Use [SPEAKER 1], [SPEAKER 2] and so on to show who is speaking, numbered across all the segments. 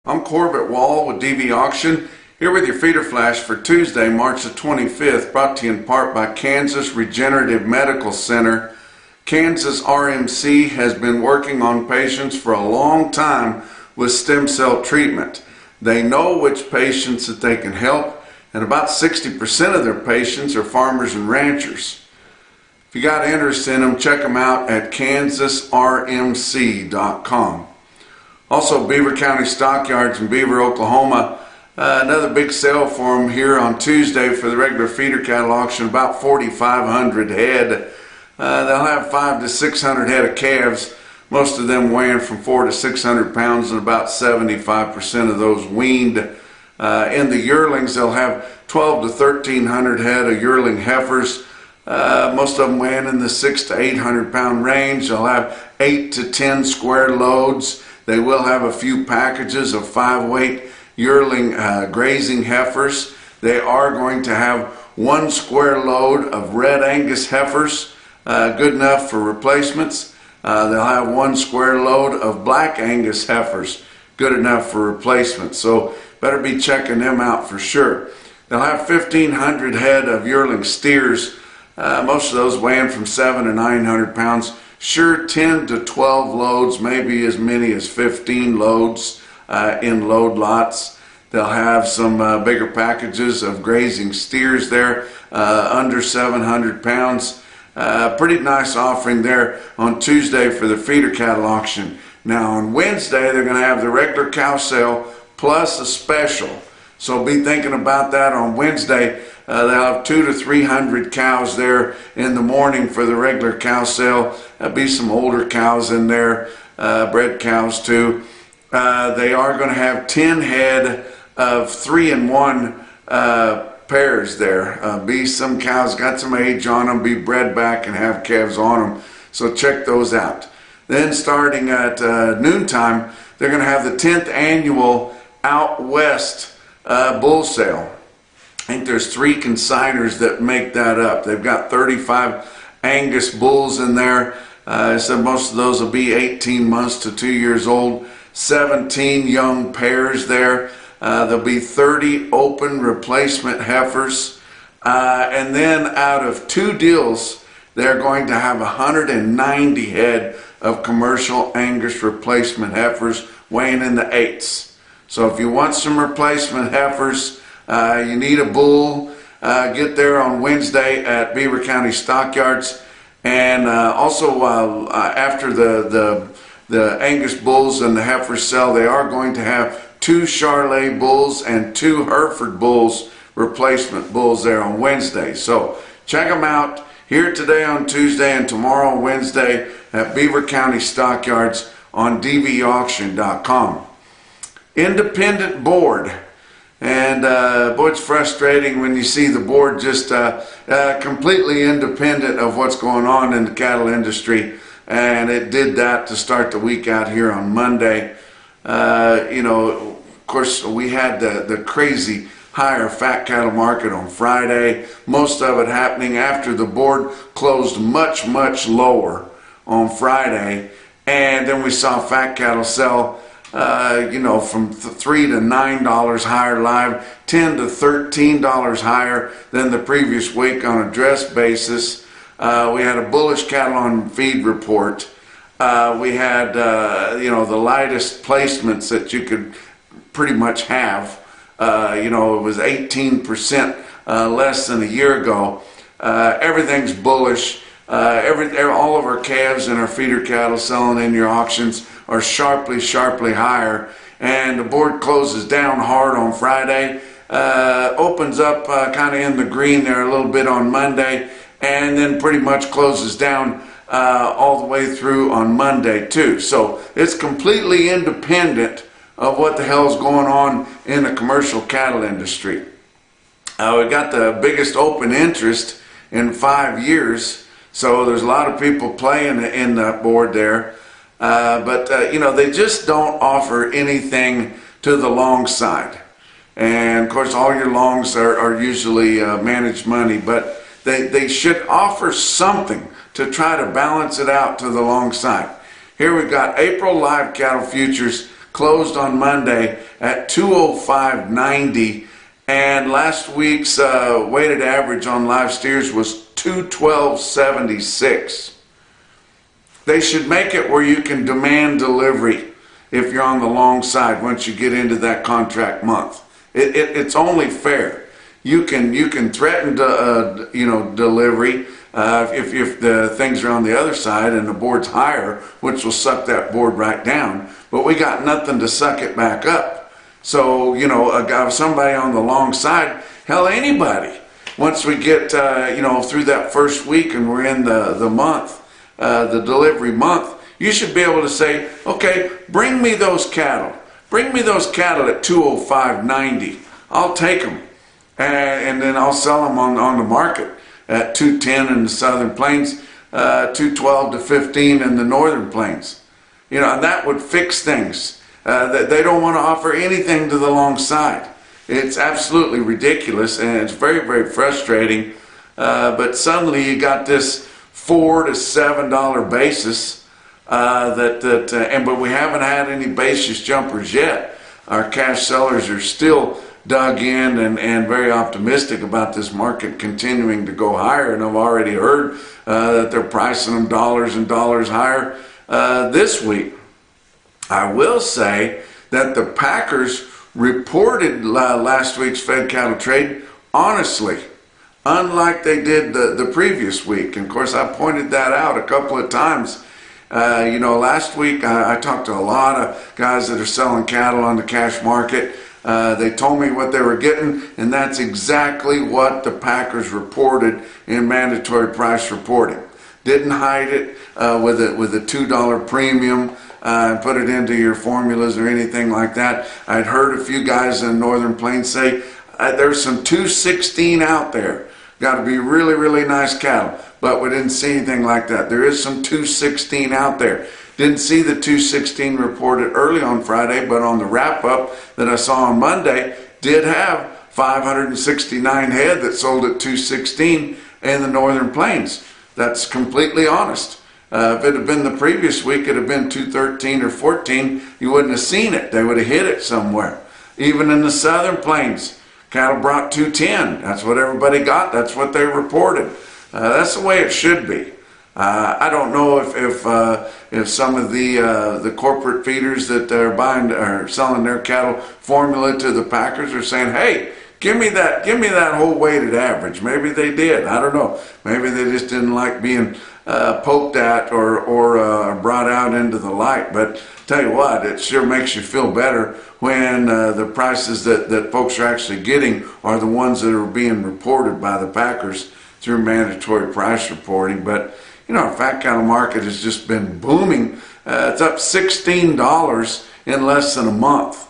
[SPEAKER 1] I'm Corbett Wall with DVAuction, here with your feeder flash for Tuesday, March the 25th, brought to you in part by Kansas Regenerative Medical Center. Kansas RMC has been working on patients for a long time with stem cell treatment. They know which patients that they can help, and about 60% of their patients are farmers and ranchers. If you got interest in them, check them out at kansasrmc.com. Also, Beaver County Stockyards in Beaver, Oklahoma. Another big sale for them here on Tuesday for the regular feeder cattle auction, about 4,500 head. They'll have 500 to 600 head of calves, most of them weighing from 400 to 600 pounds, and about 75% of those weaned. In the yearlings, they'll have 12 to 1,300 head of yearling heifers, most of them weighing in the 600 to 800 pound range. They'll have 8 to 10 square loads. They will have a few packages of 5-weight yearling grazing heifers. They are going to have 1 square load of red Angus heifers, good enough for replacements. They'll have 1 square load of black Angus heifers, good enough for replacements. So better be checking them out for sure. They'll have 1,500 head of yearling steers, most of those weighing from 700 to 900 pounds. Sure, 10 to 12 loads, maybe as many as 15 loads in load lots. They'll have some bigger packages of grazing steers there, under 700 pounds. Pretty nice offering there on Tuesday for the feeder cattle auction. Now on Wednesday, they're going to have the regular cow sale plus a special. So be thinking about that on Wednesday. They'll have 200 to 300 cows there in the morning for the regular cow sale. There'll be some older cows in there, bred cows too. They are going to have 10 head of 3-in-1 pairs there. Be some cows got some age on them, be bred back and have calves on them. So check those out. Then starting at noontime, they're going to have the 10th annual Out West bull sale. I think there's 3 consigners that make that up. They've got 35 Angus bulls in there. So most of those will be 18 months to 2 years old. 17 young pairs there. There'll be 30 open replacement heifers. And then out of 2 deals, they're going to have 190 head of commercial Angus replacement heifers weighing in the 8s. So if you want some replacement heifers, you need a bull, get there on Wednesday at Beaver County Stockyards. And also after the Angus bulls and the heifers sell, they are going to have 2 Charolais bulls and 2 Hereford bulls, replacement bulls there on Wednesday. So check them out here today on Tuesday and tomorrow on Wednesday at Beaver County Stockyards on DVAuction.com. Independent board. And boy, it's frustrating when you see the board just completely independent of what's going on in the cattle industry. And it did that to start the week out here on Monday. You know, of course, we had the crazy higher fat cattle market on Friday. Most of it happening after the board closed much, much lower on Friday. And then we saw fat cattle sell you know, from $3 to $9 higher live, $10 to $13 higher than the previous week on a dress basis. We had a bullish cattle on feed report. We had, you know, the lightest placements that you could pretty much have. You know, it was 18% less than a year ago. Everything's bullish. All of our calves and our feeder cattle selling in your auctions are sharply higher, and the board closes down hard on Friday, opens up kind of in the green there a little bit on Monday, and then pretty much closes down all the way through on Monday too. So it's completely independent of what the hell's going on in the commercial cattle industry. We got the biggest open interest in 5 years, so there's a lot of people playing in that board there. But you know, they just don't offer anything to the long side. And of course, all your longs are usually managed money, but they should offer something to try to balance it out to the long side. Here we've got April live cattle futures closed on Monday at 205.90, and last week's weighted average on live steers was 212.76. They should make it where you can demand delivery if you're on the long side once you get into that contract month. It's only fair. You can threaten to, delivery if the things are on the other side and the board's higher, which will suck that board right down. But we got nothing to suck it back up. So somebody on the long side, hell, anybody. Once we get through that first week and we're in the month, the delivery month, you should be able to say, okay, bring me those cattle. Bring me those cattle at 205.90. I'll take them. And then I'll sell them on the market at 210 in the Southern Plains, 212 to 15 in the Northern Plains. And that would fix things. They don't want to offer anything to the long side. It's absolutely ridiculous, and it's very, very frustrating. But suddenly you got this $4 to $7 basis, but we haven't had any basis jumpers yet. Our cash sellers are still dug in and very optimistic about this market continuing to go higher, and I've already heard that they're pricing them dollars and dollars higher this week. I will say that the Packers reported last week's fed cattle trade honestly, unlike they did the previous week. And of course, I pointed that out a couple of times. Last week I talked to a lot of guys that are selling cattle on the cash market. They told me what they were getting, and that's exactly what the Packers reported in mandatory price reporting. Didn't hide it with a $2 premium and put it into your formulas or anything like that. I'd heard a few guys in Northern Plains say there's some 216 out there. Got to be really, really nice cattle, but we didn't see anything like that. There is some 216 out there. Didn't see the 216 reported early on Friday, but on the wrap-up that I saw on Monday, did have 569 head that sold at 216 in the Northern Plains. That's completely honest. If it had been the previous week, it had been 213 or 14, you wouldn't have seen it. They would have hit it somewhere. Even in the Southern Plains, cattle brought 210. That's what everybody got. That's what they reported. That's the way it should be. I don't know if some of the corporate feeders that are selling their cattle formula to the Packers are saying, hey, give me that whole weighted average. Maybe they did. I don't know. Maybe they just didn't like being poked at or brought out into the light. But tell you what, it sure makes you feel better when the prices that folks are actually getting are the ones that are being reported by the Packers through mandatory price reporting. But our fat cattle market has just been booming. It's up $16 in less than a month,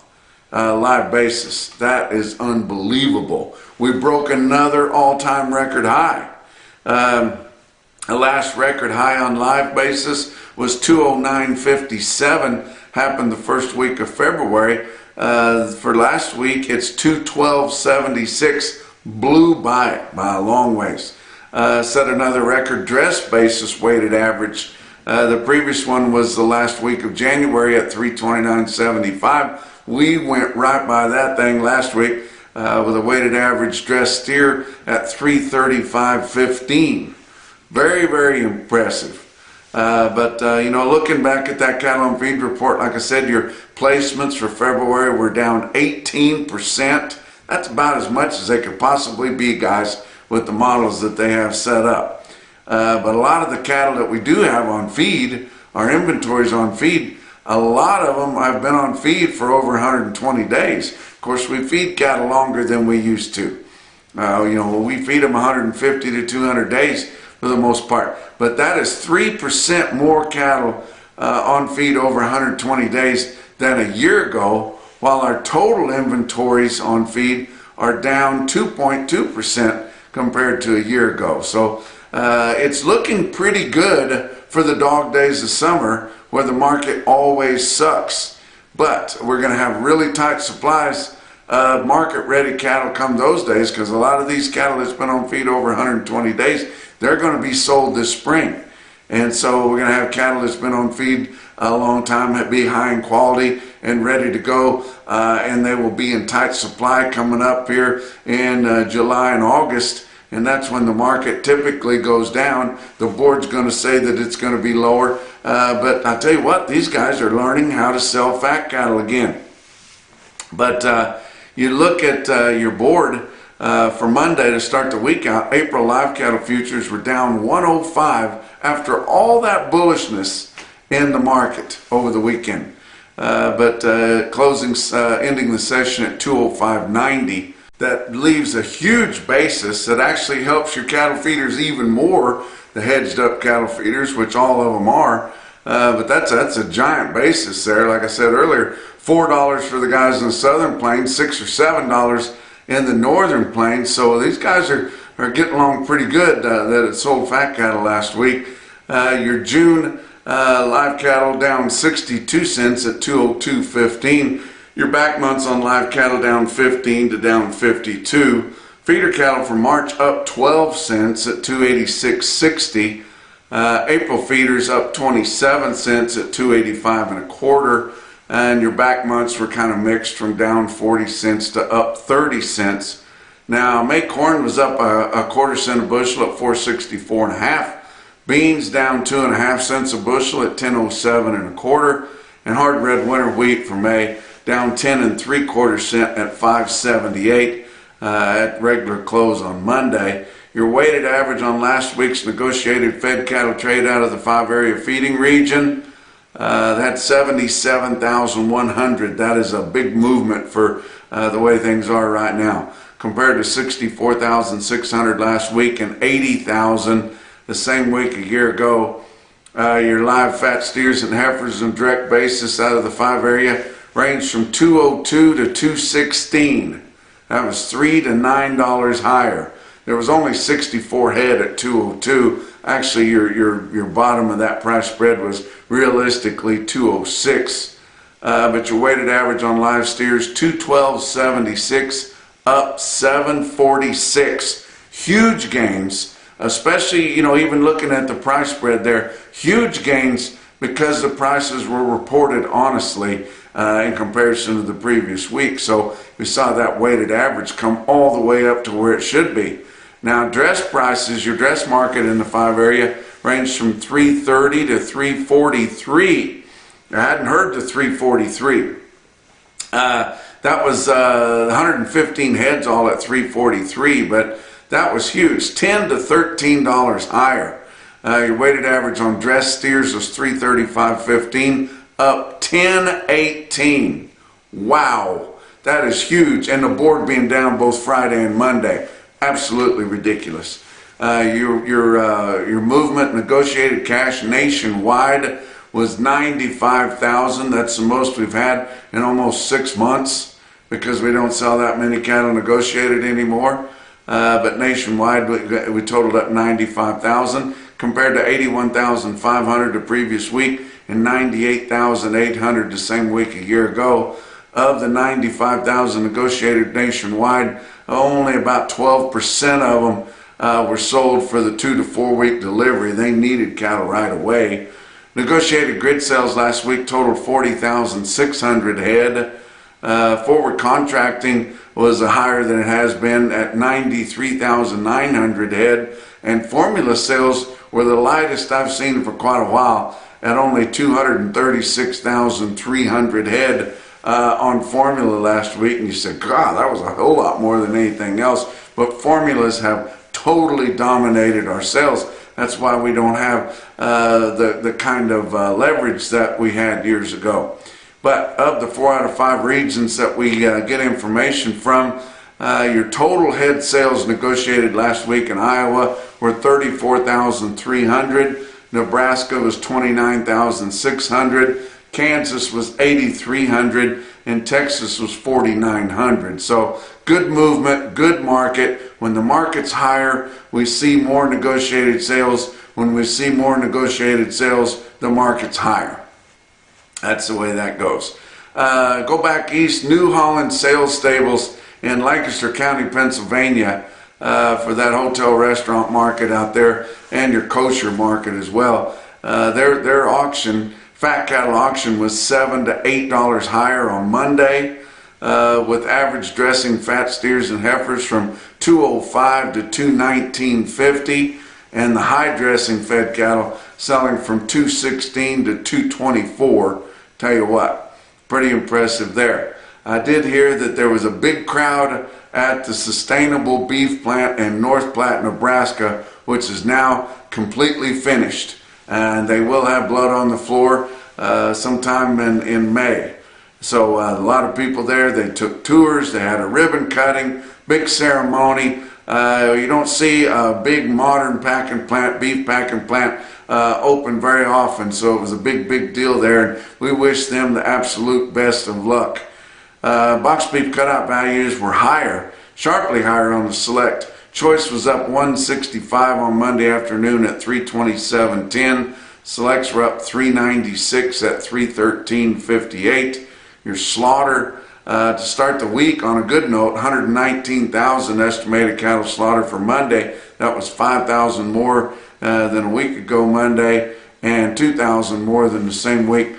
[SPEAKER 1] live basis. That is unbelievable. We broke another all-time record high. The last record high on live basis was 209.57, happened the first week of February. For last week, it's 212.76, blew by it by a long ways. Set another record dress basis weighted average. The previous one was the last week of January at 329.75. We went right by that thing last week with a weighted average dress steer at 335.15. Very, very impressive. But looking back at that cattle on feed report, like I said, your placements for February were down 18%. That's about as much as they could possibly be, guys, with the models that they have set up. But a lot of the cattle that we do have on feed, our inventories on feed, a lot of them have been on feed for over 120 days. Of course, we feed cattle longer than we used to. We feed them 150 to 200 days for the most part. But that is 3% more cattle on feed over 120 days than a year ago, while our total inventories on feed are down 2.2% compared to a year ago. So it's looking pretty good for the dog days of summer, where the market always sucks. But we're going to have really tight supplies of market-ready cattle come those days, because a lot of these cattle that's been on feed over 120 days, they're going to be sold this spring. And so we're going to have cattle that's been on feed a long time, be high in quality and ready to go, and they will be in tight supply coming up here in July and August, and that's when the market typically goes down. The board's going to say that it's going to be lower, but I tell you what, these guys are learning how to sell fat cattle again. But you look at your board for Monday to start the week out. April live cattle futures were down 105 after all that bullishness in the market over the weekend. But ending the session at 205.90. That leaves a huge basis that actually helps your cattle feeders even more, the hedged up cattle feeders, which all of them are. But that's a giant basis there. Like I said earlier, $4 for the guys in the southern plains, $6 or $7 in the northern plains. So these guys are getting along pretty good that it sold fat cattle last week. Your June live cattle down 62 cents at 202.15. Your back months on live cattle down 15 to down 52. Feeder cattle for March up 12 cents at 286.60. April feeders up 27 cents at 285.25. And your back months were kind of mixed from down 40 cents to up 30 cents. Now May corn was up a quarter cent a bushel at 464.5. Beans down 2.5 cents a bushel at 1007.25. And hard red winter wheat for May down 10 3/4 cents at 578 at regular close on Monday. Your weighted average on last week's negotiated fed cattle trade out of the 5-area feeding region, that's 77,100. That is a big movement for the way things are right now, compared to 64,600 last week and 80,000 the same week a year ago. Your live fat steers and heifers on direct basis out of the 5-area ranged from 202 to 216. That was $3 to $9 higher. There was only 64 head at 202. Actually, your bottom of that price spread was realistically 206. But your weighted average on live steers 212.76, up 746. Huge gains, especially even looking at the price spread there. Huge gains because the prices were reported honestly in comparison to the previous week. So we saw that weighted average come all the way up to where it should be. Now dress prices, your dress market in the 5-area ranged from 330 to 343. I hadn't heard the 343. That was 115 heads all at 343, but that was huge. $10 to $13 higher. Your weighted average on dress steers was 335.15, up 10.18. Wow, that is huge. And the board being down both Friday and Monday, absolutely ridiculous. Your movement negotiated cash nationwide was 95,000. That's the most we've had in almost 6 months because we don't sell that many cattle negotiated anymore. But nationwide we totaled up 95,000 compared to 81,500 the previous week and 98,800 the same week a year ago. Of the 95,000 negotiated nationwide, only about 12% of them were sold for the 2 to 4 week delivery. They needed cattle right away. Negotiated grid sales last week totaled 40,600 head. Forward contracting was higher than it has been at 93,900 head, and formula sales were the lightest I've seen for quite a while at only 236,300 head on formula last week. And you said, God, that was a whole lot more than anything else. But formulas have totally dominated our sales. That's why we don't have the kind of leverage that we had years ago. But of the 4 out of 5 regions that we get information from, your total head sales negotiated last week in Iowa were 34,300. Nebraska was 29,600. Kansas was 8,300. And Texas was 4,900. So good movement, good market. When the market's higher, we see more negotiated sales. When we see more negotiated sales, the market's higher. That's the way that goes. Go back east, New Holland Sales Stables in Lancaster County, Pennsylvania, for that hotel restaurant market out there and your kosher market as well. Their auction Fat cattle auction was $7 to $8 higher on Monday, with average dressing fat steers and heifers from 205 to 219.50, and the high dressing fed cattle selling from 216 to 224. Tell you what, pretty impressive there. I did hear that there was a big crowd at the Sustainable Beef Plant in North Platte, Nebraska, which is now completely finished. And they will have blood on the floor sometime in May. So a lot of people there, they took tours, they had a ribbon cutting, big ceremony. You don't see a big modern packing plant, beef packing plant, open very often, so it was a big deal there, and we wish them the absolute best of luck. Box beef cutout values were higher, sharply higher on the select. Choice was up 165 on Monday afternoon at 327.10. Selects were up 396 at 313.58. Your slaughter to start the week on a good note, 119,000 estimated cattle slaughter for Monday. That was 5,000 more than a week ago Monday, and 2,000 more than the same week,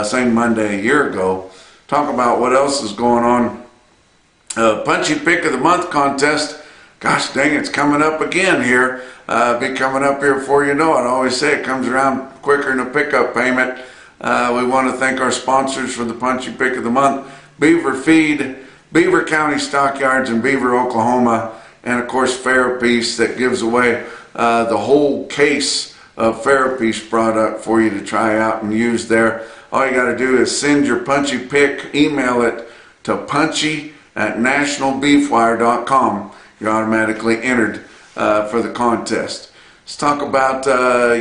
[SPEAKER 1] same Monday a year ago. Talk about what else is going on. Punchy Pick of the Month contest. Gosh dang, it's coming up again here. Be coming up here before you know it. I always say it comes around quicker than a pickup payment. We want to thank our sponsors for the Punchy Pick of the Month: Beaver Feed, Beaver County Stockyards in Beaver, Oklahoma, and of course Farapiece, that gives away the whole case of Farapiece product for you to try out and use there. All you got to do is send your Punchy Pick, email it to punchy@nationalbeefwire.com. You're automatically entered for the contest. Let's talk about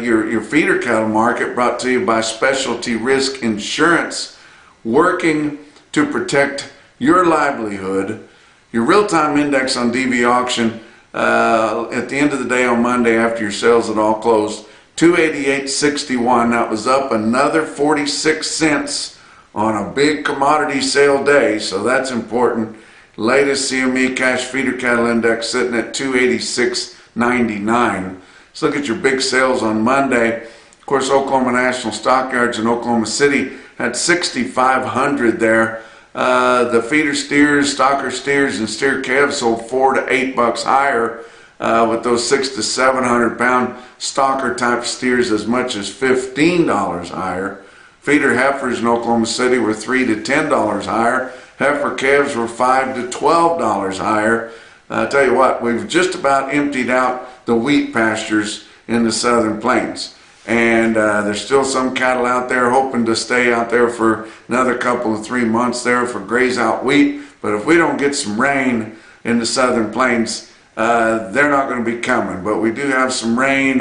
[SPEAKER 1] your feeder cattle market, brought to you by Specialty Risk Insurance, working to protect your livelihood. Your real-time index on DVAuction at the end of the day on Monday after your sales had all closed, 288.61. That was up another 46 cents on a big commodity sale day, so that's important. Latest CME cash feeder cattle index sitting at 286.99. Let's look at your big sales on Monday. Of course, Oklahoma National Stockyards in Oklahoma City had 6,500 there. The feeder steers, stocker steers, and steer calves sold $4 to $8 higher, with those 600 to 700 pound stocker type steers as much as $15 higher. Feeder heifers in Oklahoma City were $3 to $10 higher. Heifer calves were $5 to $12 higher. I tell you what, we've just about emptied out the wheat pastures in the southern plains, and there's still some cattle out there hoping to stay out there for another couple of 3 months there for graze out wheat. But if we don't get some rain in the southern plains, they're not going to be coming. But we do have some rain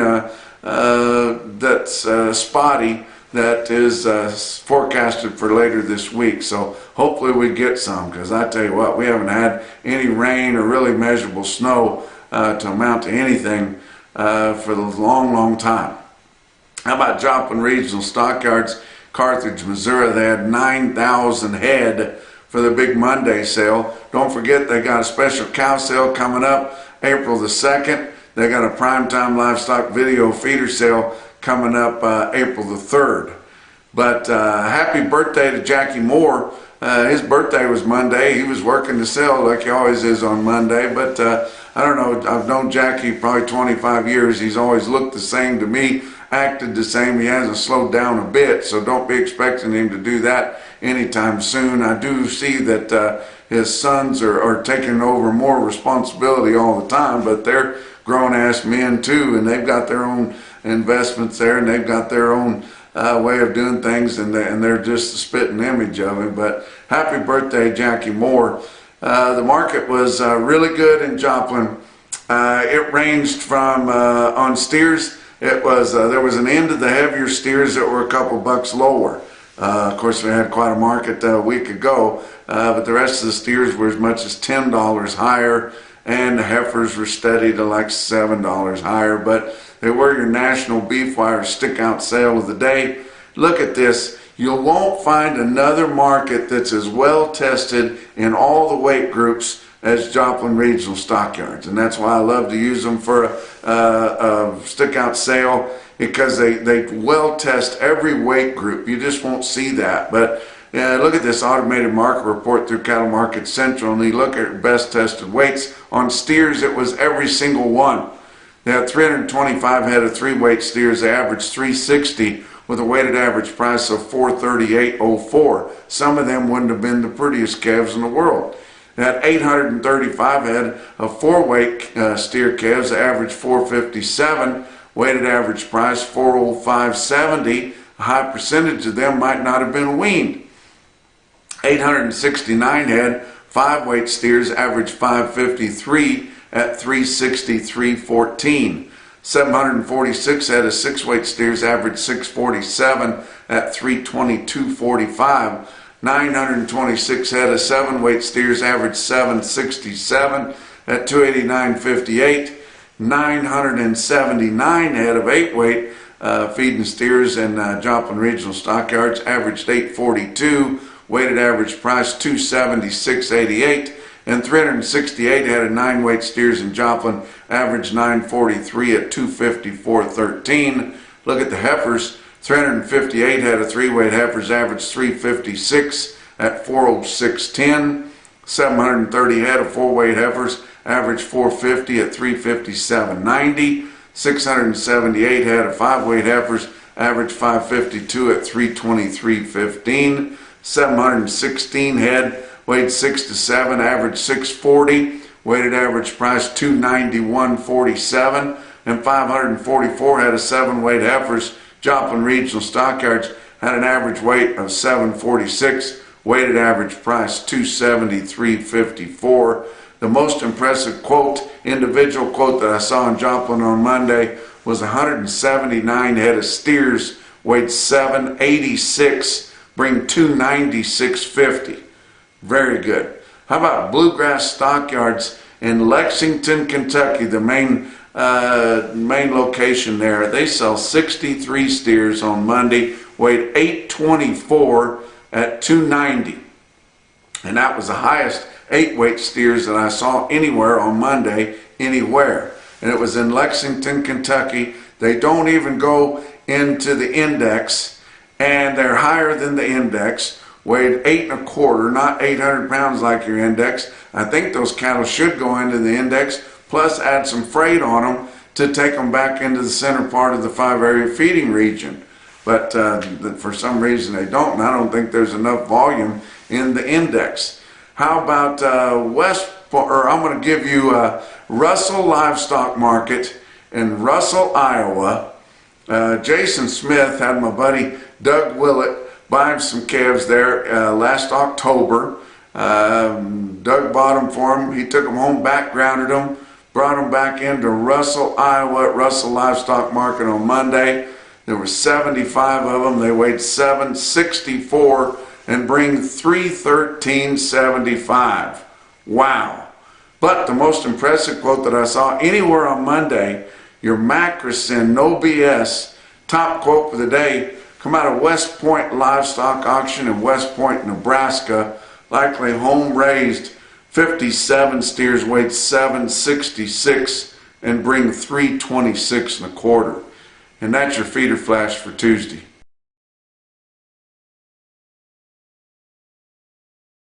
[SPEAKER 1] that's spotty, that is forecasted for later this week. So hopefully we get some, because I tell you what, we haven't had any rain or really measurable snow to amount to anything for a long time. How about Joplin Regional Stockyards, Carthage, Missouri? They had 9,000 head for the big Monday sale. Don't forget, they got a special cow sale coming up April the 2nd. They got a primetime livestock video feeder sale coming up April the 3rd. But happy birthday to Jackie Moore. His birthday was Monday. He was working the sale like he always is on Monday. But I don't know, I've known Jackie probably 25 years. He's always looked the same to me, acted the same. He hasn't slowed down a bit, so don't be expecting him to do that anytime soon. I do see that his sons are taking over more responsibility all the time, but they're grown-ass men too, and they've got their own investments there, and they've got their own way of doing things, and they're just the spitting image of him. But happy birthday, Jackie Moore. The market was really good in Joplin. It ranged from on steers. It was there was an end of the heavier steers that were a couple bucks lower. Of course, we had quite a market a week ago, but the rest of the steers were as much as $10 higher, and the heifers were steady to like $7 higher. But they were your National Beef Wire stick out sale of the day. Look at this. You won't find another market that's as well tested in all the weight groups as Joplin Regional Stockyards, and that's why I love to use them for a stick out sale, because they well test every weight group. You just won't see that. But look at this automated market report through Cattle Market Central, and you look at best tested weights on steers. It was every single one. They had 325 head of 3-weight steers. They averaged 360 with a weighted average price of $438.04. Some of them wouldn't have been the prettiest calves in the world. They had 835 head of 4-weight steer calves. They averaged $457, weighted average price $405.70. A high percentage of them might not have been weaned. 869 head 5-weight steers averaged $553 at $363.14. 746 head of 6-weight steers averaged $647 at $322.45. 926 head of 7-weight steers averaged $767 at $289.58. 979 head of 8-weight feeding steers in Joplin Regional Stockyards averaged $842, weighted average price $276.88. And 368 head of 9-weight steers in Joplin averaged $943 at $254.13. Look at the heifers. 358 head of 3-weight heifers averaged $356 at $406.10. 730 head of 4-weight heifers averaged $450 at $357.90. 678 head of 5-weight heifers averaged $552 at $323.15. 716 head weighed 6 to 7, average $640, weighted average price $291.47, and 544 head of 7-weight heifers, Joplin Regional Stockyards, had an average weight of $746, weighted average price $273.54. The most impressive individual quote that I saw in Joplin on Monday was 179 head of steers, weighed 786, bring $296.50. Very good. How about Bluegrass Stockyards in Lexington, Kentucky, the main location there? They sell 63 steers on Monday, weighed 824 at $290. And that was the highest 8-weight steers that I saw anywhere on Monday, anywhere. And it was in Lexington, Kentucky. They don't even go into the index, and they're higher than the index. Weighed 8 1/4, not 800 pounds like your index. I think those cattle should go into the index, plus add some freight on them to take them back into the center part of the 5-area feeding region. But for some reason they don't, and I don't think there's enough volume in the index. How about I'm going to give you Russell Livestock Market in Russell, Iowa. Jason Smith had my buddy Doug Willett buying some calves there last October. Doug bought them for him. He took them home, backgrounded them, brought them back into Russell, Iowa at Russell Livestock Market on Monday. There were 75 of them. They weighed 764 and bring $313.75. Wow. But the most impressive quote that I saw anywhere on Monday, your Macrocin, no BS, top quote for the day, come out of West Point Livestock Auction in West Point, Nebraska, likely home raised. 57 steers weighed 766 and bring $326 1/4. And that's your feeder flash for Tuesday.